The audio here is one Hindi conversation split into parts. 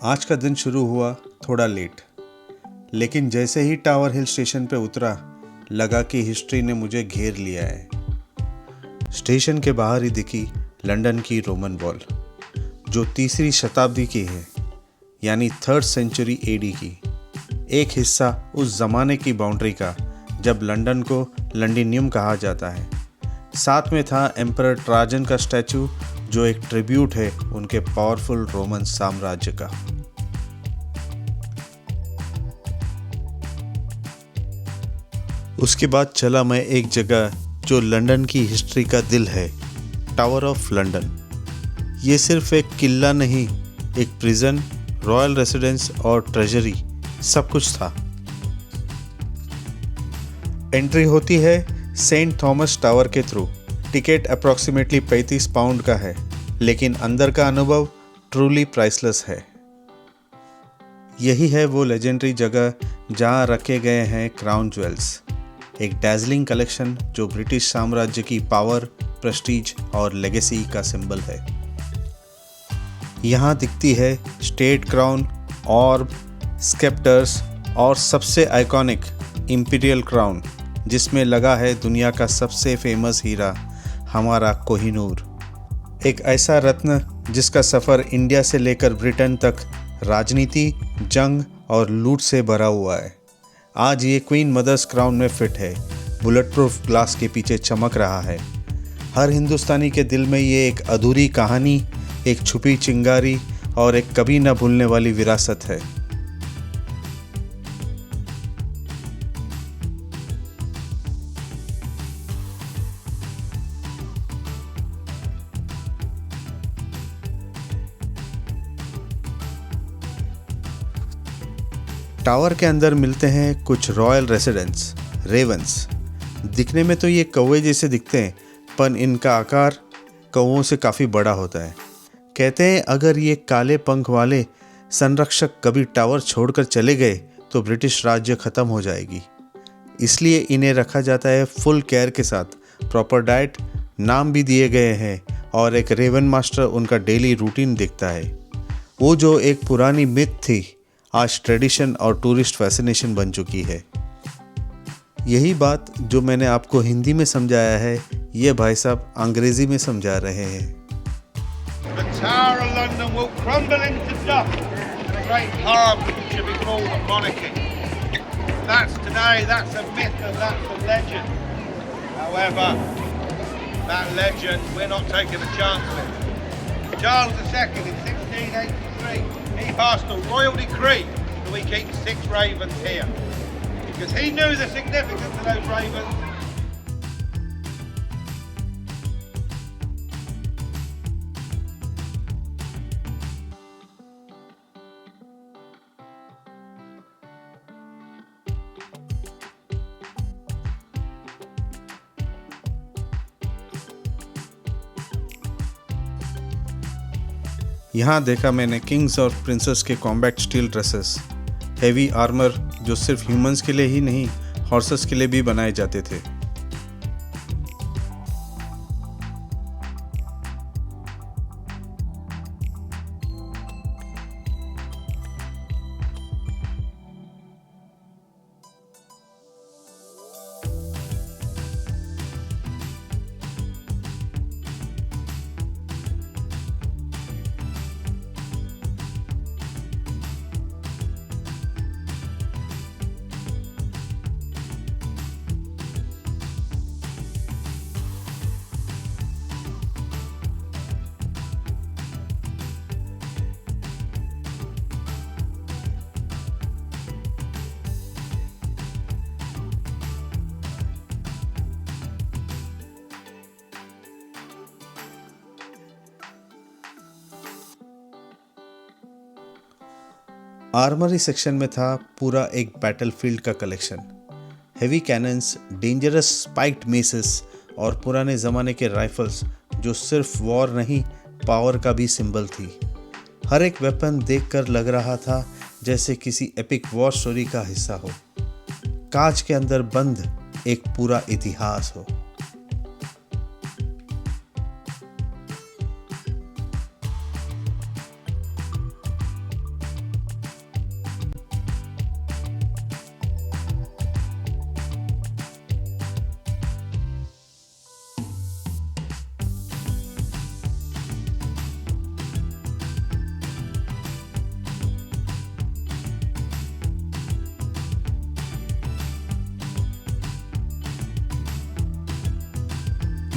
आज का दिन शुरू हुआ थोड़ा लेट, लेकिन जैसे ही टावर हिल स्टेशन पे उतरा लगा कि हिस्ट्री ने मुझे घेर लिया है। स्टेशन के बाहर ही दिखी लंदन की रोमन वॉल, जो 3री शताब्दी की है, यानी 3rd सेंचुरी एडी की। एक हिस्सा उस ज़माने की बाउंड्री का जब लंदन को लंडिनियम कहा जाता है। साथ में था एम्परर ट्राजन का स्टैचू, जो एक ट्रिब्यूट है उनके पावरफुल रोमन साम्राज्य का। उसके बाद चला मैं एक जगह जो लंदन की हिस्ट्री का दिल है, टावर ऑफ लंदन। ये सिर्फ एक किला नहीं, एक प्रिजन, रॉयल रेसिडेंस और ट्रेजरी, सब कुछ था। एंट्री होती है सेंट थॉमस टावर के थ्रू। टिकट अप्रॉक्सीमेटली 35 पाउंड का है, लेकिन अंदर का अनुभव ट्रूली प्राइसलेस है। यही है वो लेजेंडरी जगह जहां रखे गए हैं क्राउन ज्वेल्स, एक डैज़लिंग कलेक्शन जो ब्रिटिश साम्राज्य की पावर, प्रेस्टीज और लेगेसी का सिंबल है। यहाँ दिखती है स्टेट क्राउन, ऑर्ब, स्केप्टर्स और सबसे आइकॉनिक इंपीरियल क्राउन, जिसमें लगा है दुनिया का सबसे फेमस हीरा, हमारा कोहिनूर। एक ऐसा रत्न जिसका सफ़र इंडिया से लेकर ब्रिटेन तक राजनीति, जंग और लूट से भरा हुआ है। आज ये क्वीन मदर्स क्राउन में फिट है, बुलेट प्रूफ ग्लास के पीछे चमक रहा है। हर हिंदुस्तानी के दिल में ये एक अधूरी कहानी, एक छुपी चिंगारी और एक कभी न भूलने वाली विरासत है। टावर के अंदर मिलते हैं कुछ रॉयल रेसिडेंट्स, रेवंस। दिखने में तो ये कौवे जैसे दिखते हैं, पर इनका आकार कौवों से काफ़ी बड़ा होता है। कहते हैं अगर ये काले पंख वाले संरक्षक कभी टावर छोड़कर चले गए तो ब्रिटिश राज्य ख़त्म हो जाएगी। इसलिए इन्हें रखा जाता है फुल केयर के साथ। प्रॉपर डाइट, नाम भी दिए गए हैं और एक रेवन मास्टर उनका डेली रूटीन देखता है। वो जो एक पुरानी मिथ थी, आज ट्रेडिशन और टूरिस्ट फैसिनेशन बन चुकी है। यही बात जो मैंने आपको हिंदी में समझाया है, ये भाई साहब अंग्रेजी में समझा रहे हैं। The Tower of London will crumble into dust. The great horror should be called a monarchy. That's today, that's a myth and that's a legend. However, that legend, we're not taking a chance with. Charles II in 1683, he passed a royal decree that we keep 6 ravens here. Because he knew the significance of those ravens. यहाँ देखा मैंने किंग्स और प्रिंसेस के combat steel dresses, heavy armour जो सिर्फ ह्यूमंस के लिए ही नहीं, हॉर्सेस के लिए भी बनाए जाते थे। आर्मरी सेक्शन में था पूरा एक बैटलफील्ड का collection. Heavy cannons, dangerous spiked maces और पुराने ज़माने के राइफल्स जो सिर्फ वॉर नहीं, पावर का भी सिंबल थी। हर एक वेपन देखकर लग रहा था जैसे किसी एपिक वॉर स्टोरी का हिस्सा हो। कांच के अंदर बंद एक पूरा इतिहास हो।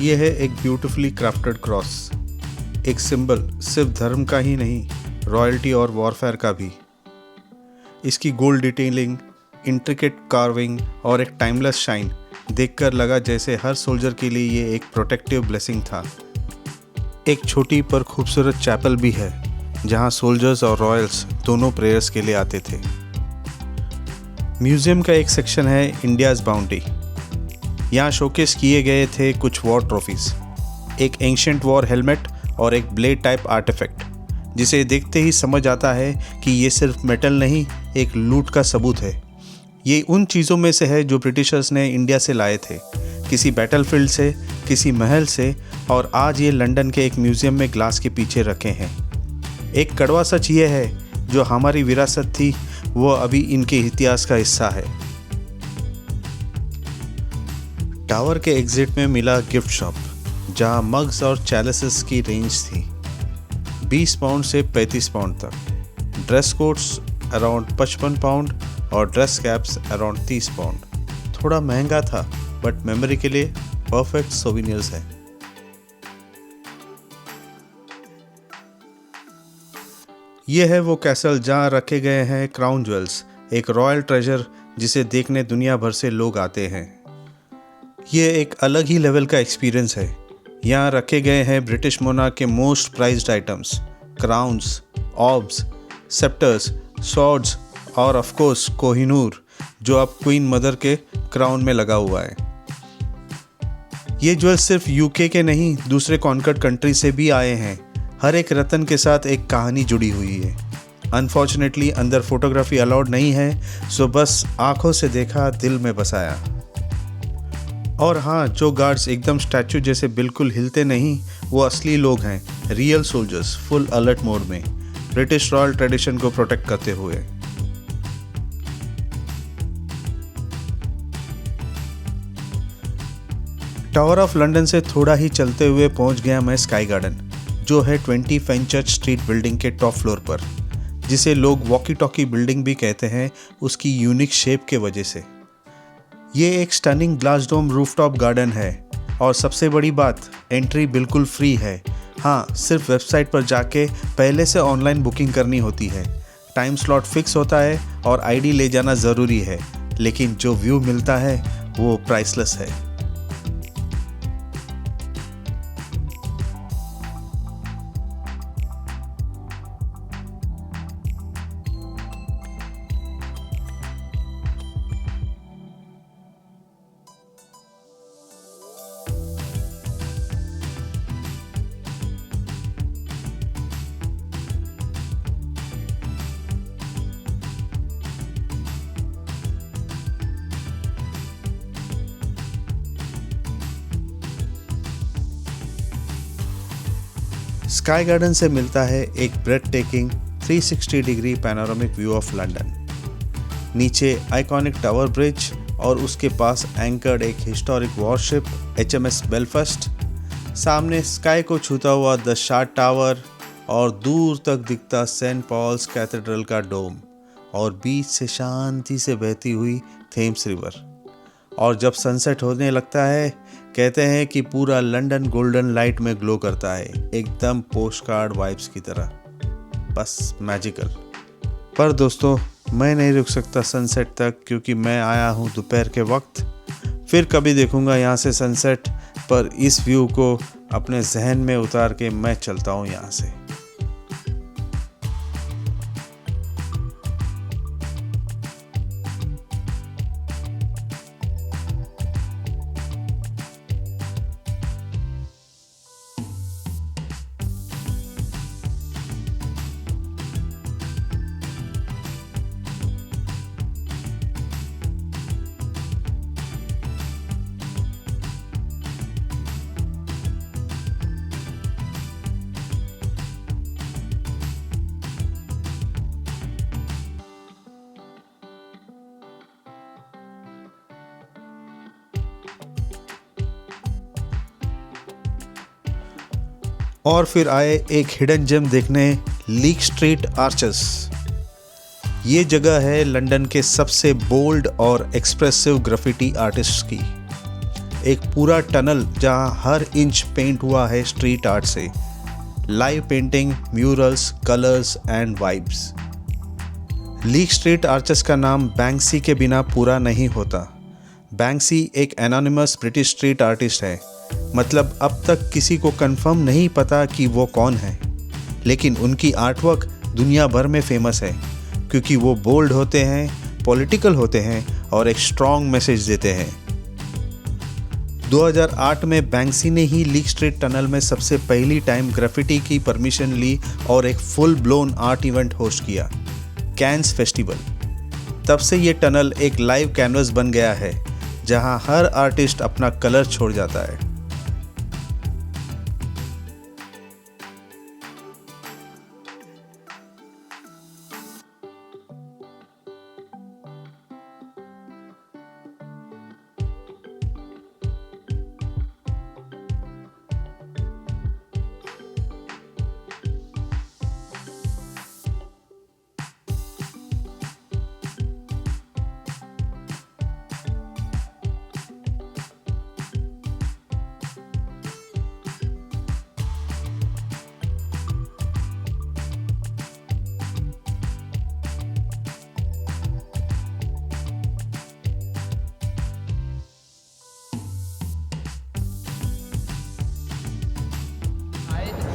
ये है एक ब्यूटीफुली क्राफ्टेड क्रॉस, एक सिंबल सिर्फ धर्म का ही नहीं, रॉयल्टी और वॉरफेयर का भी। इसकी गोल्ड डिटेलिंग, इंट्रिकेट कार्विंग और एक टाइमलेस शाइन देखकर लगा जैसे हर सोल्जर के लिए ये एक प्रोटेक्टिव ब्लेसिंग था। एक छोटी पर खूबसूरत चैपल भी है जहां सोल्जर्स और रॉयल्स दोनों प्रेयर्स के लिए आते थे। म्यूजियम का एक सेक्शन है इंडियाज़ बाउंटी। यहाँ शोकेस किए गए थे कुछ वॉर ट्रॉफीज, एक एंशिएंट वॉर हेलमेट और एक ब्लेड टाइप आर्टिफैक्ट, जिसे देखते ही समझ आता है कि ये सिर्फ मेटल नहीं, एक लूट का सबूत है। ये उन चीज़ों में से है जो ब्रिटिशर्स ने इंडिया से लाए थे, किसी बैटलफील्ड से, किसी महल से, और आज ये लंदन के एक म्यूज़ियम में ग्लास के पीछे रखे हैं। एक कड़वा सच ये है, जो हमारी विरासत थी वो अभी इनके इतिहास का हिस्सा है। टावर के एग्जिट में मिला गिफ्ट शॉप, जहां मग्स और चैलिसेस की रेंज थी 20 पाउंड से 35 पाउंड तक, ड्रेस कोट्स अराउंड 55 पाउंड और ड्रेस कैप्स अराउंड 30 पाउंड। थोड़ा महंगा था बट मेमोरी के लिए परफेक्ट सोविनियर्स है। यह है वो कैसल जहां रखे गए हैं क्राउन ज्वेल्स, एक रॉयल ट्रेजर जिसे देखने दुनिया भर से लोग आते हैं। ये एक अलग ही लेवल का एक्सपीरियंस है। यहाँ रखे गए हैं ब्रिटिश मोनार्क के most prized items, crowns, orbs, sceptres, swords और ऑफ कोर्स कोहिनूर, जो अब क्वीन मदर के क्राउन में लगा हुआ है। ये ज्वेल्स सिर्फ यूके के नहीं, दूसरे कॉन्कर्ड कंट्री से भी आए हैं। हर एक रत्न के साथ एक कहानी जुड़ी हुई है। अनफॉर्चुनेटली अंदर फोटोग्राफी अलाउड नहीं है, सो बस आंखों से देखा, दिल में बसाया। और हाँ, जो गार्ड्स एकदम स्टैचू जैसे बिल्कुल हिलते नहीं, वो असली लोग हैं, real soldiers, full alert mode में, ब्रिटिश रॉयल ट्रेडिशन को प्रोटेक्ट करते हुए। टावर ऑफ लंदन से थोड़ा ही चलते हुए पहुंच गया मैं स्काई गार्डन, जो है 20 फेनचर्च स्ट्रीट बिल्डिंग के टॉप फ्लोर पर, जिसे लोग वॉकी टॉकी बिल्डिंग भी कहते हैं उसकी यूनिक शेप के वजह से। ये एक stunning glass dome rooftop garden है और सबसे बड़ी बात, एंट्री बिल्कुल फ्री है। हाँ, सिर्फ वेबसाइट पर जाके पहले से ऑनलाइन बुकिंग करनी होती है। टाइम स्लॉट फिक्स होता है और आईडी ले जाना ज़रूरी है, लेकिन जो व्यू मिलता है वो प्राइसलेस है। स्काई गार्डन से मिलता है एक breathtaking 360 degree panoramic view of London. नीचे आइकॉनिक टावर ब्रिज और उसके पास एंकर्ड एक हिस्टोरिक वॉरशिप HMS बेलफास्ट, सामने स्काई को छूता हुआ द शार्ट टावर और दूर तक दिखता सेंट पॉल्स कैथेड्रल का डोम, और बीच से शांति से बहती हुई थेम्स रिवर। और जब सनसेट होने लगता है, कहते हैं कि पूरा लंदन गोल्डन लाइट में ग्लो करता है, एकदम पोस्ट कार्ड वाइब्स की तरह, बस मैजिकल। पर दोस्तों, मैं नहीं रुक सकता सनसेट तक, क्योंकि मैं आया हूँ दोपहर के वक्त। फिर कभी देखूँगा यहाँ से सनसेट, पर इस व्यू को अपने जहन में उतार के मैं चलता हूँ यहाँ से। और फिर आए एक हिडन जेम देखने, लीक स्ट्रीट आर्चेस। ये जगह है लंदन के सबसे बोल्ड और एक्सप्रेसिव ग्राफिटी आर्टिस्ट की। एक पूरा टनल जहां हर इंच पेंट हुआ है स्ट्रीट आर्ट से। Live painting, murals, colours and vibes. Leak street arches का नाम बैंक्सी के बिना पूरा नहीं होता। बैंक्सी एक एनोनिमस ब्रिटिश स्ट्रीट आर्टिस्ट है, मतलब अब तक किसी को कंफर्म नहीं पता कि वो कौन है, लेकिन उनकी आर्टवर्क दुनिया भर में फेमस है क्योंकि वो बोल्ड होते हैं, पॉलिटिकल होते हैं और एक स्ट्रॉन्ग मैसेज देते हैं। 2008 में बैंक्सी ने ही लीक स्ट्रीट टनल में सबसे पहली टाइम ग्राफिटी की परमिशन ली और एक full blown art event host किया, कैन्स फेस्टिवल। तब से ये टनल एक लाइव कैनवस बन गया है जहां हर आर्टिस्ट अपना कलर छोड़ जाता है।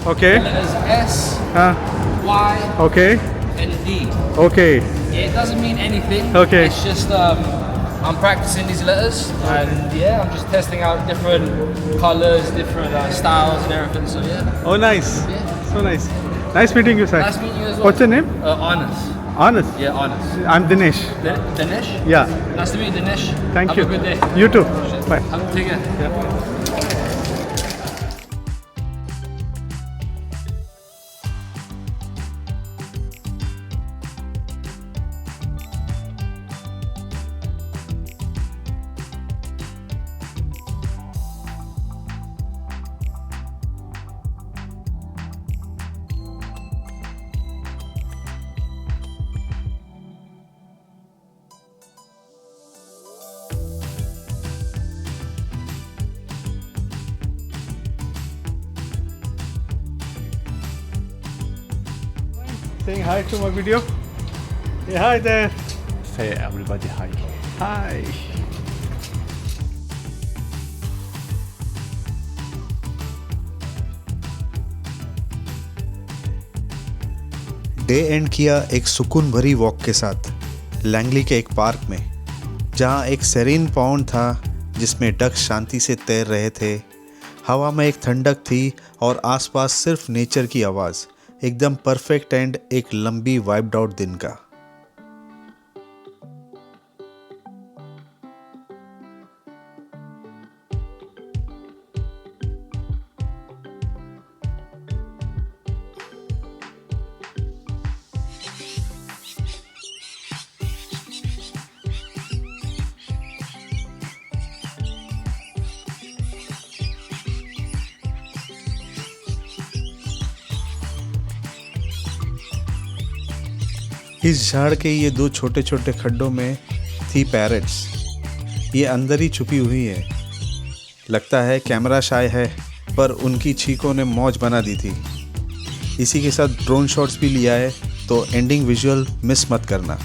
Okay. Letters S, Y, Okay. and D. Okay. Yeah, it doesn't mean anything. Okay. It's just I'm practicing these letters, and yeah, I'm just testing out different colors, different styles, and everything. So yeah. Oh, nice. Yeah. So nice. Nice meeting you, sir. Nice meeting you as well. What's your name? Anas. Anas. Yeah, Anas. I'm Dinesh. Dinesh. Yeah. Nice to meet you, Dinesh. Thank Have you. a good day. You too. Bye. Take care. Yeah. Saying hi to my video. Hey, hi there. Say everybody hi. Hi. Day and किया एक सुकून भरी वॉक के साथ लैंगली के एक पार्क में, जहां एक सेरीन पॉन्ड था जिसमें डक शांति से तैर रहे थे। हवा में एक ठंडक थी और आसपास सिर्फ नेचर की आवाज़। एकदम परफेक्ट एंड एक लंबी वाइब्ड आउट दिन का। इस झाड़ के ये दो छोटे छोटे खड्डों में थी पैरट्स। ये अंदर ही छुपी हुई है। लगता है कैमरा शाय है, पर उनकी छींकों ने मौज बना दी थी। इसी के साथ ड्रोन शॉट्स भी लिया है, तो एंडिंग विजुअल मिस मत करना।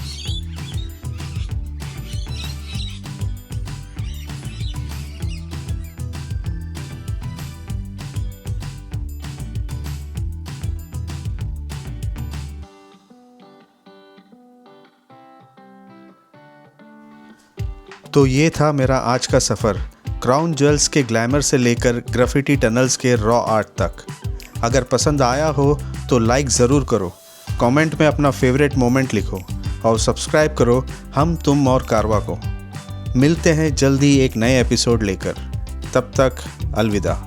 तो ये था मेरा आज का सफ़र, क्राउन ज्वेल्स के ग्लैमर से लेकर ग्राफिटी टनल्स के रॉ आर्ट तक। अगर पसंद आया हो तो लाइक ज़रूर करो, कमेंट में अपना फेवरेट मोमेंट लिखो और सब्सक्राइब करो हम तुम और कारवा को। मिलते हैं जल्दी एक नए एपिसोड लेकर। तब तक अलविदा।